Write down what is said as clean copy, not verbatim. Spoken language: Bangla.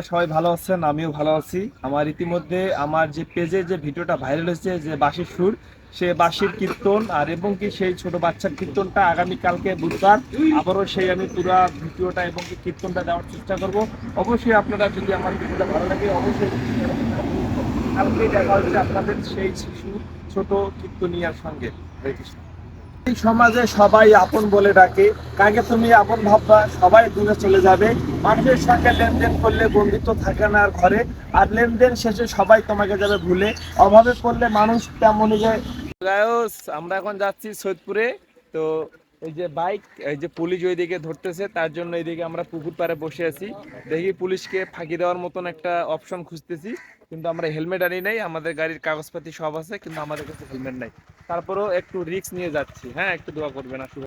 সবাই ভালো আছেন, আমিও ভালো আছি। আমার ইতিমধ্যে আমার যে পেজে যে ভিডিওটা ভাইরাল হয়েছে, যে বাঁশির সুর, সে বাঁশির কীর্তন আর এবং কি সেই ছোট বাচ্চার কীর্তনটা আগামী কালকে বুধবার আবারও সেই আমি পুরো ভিডিওটা এবং কি কীর্তনটা দেওয়ার চেষ্টা করব। অবশ্যই আপনারা যদি আমার ভিডিওটা ভালো লাগে অবশ্যই কালকেই দেখা হচ্ছে আপনাদের সেই শিশু ছোট কীর্তনিয়ার সঙ্গে। হরে কৃষ্ণ। এই সমাজে সবাই আপন বলে ডাকে, কাকে তুমি আপন ভাববা সবাই দূরে চলে যাবে। মানুষের সঙ্গে লেনদেন করলে বন্ধুত্ব থাকে না আর ঘরে, আর লেনদেন শেষে সবাই তোমাকে যাবে ভুলে। অভাবে পড়লে মানুষ তেমনই যায়। গায়স, আমরা এখন যাচ্ছি সৈয়দপুরে। তো এই যে বাইক, এই যে পুলিশ ওইদিকে ধরতেছে, তার জন্য এইদিকে আমরা পুকুর পাড়ে বসে আছি। দেখি পুলিশকে ফাঁকি দেওয়ার মতন একটা অপশন খুঁজতেছি, কিন্তু আমরা হেলমেট আনি নাই। আমাদের গাড়ির কাগজপাতি সব আছে, কিন্তু আমাদের কাছে হেলমেট নাই। তারপরেও একটু রিস্ক নিয়ে যাচ্ছি। হ্যাঁ, একটু দোয়া করবেন। আসলে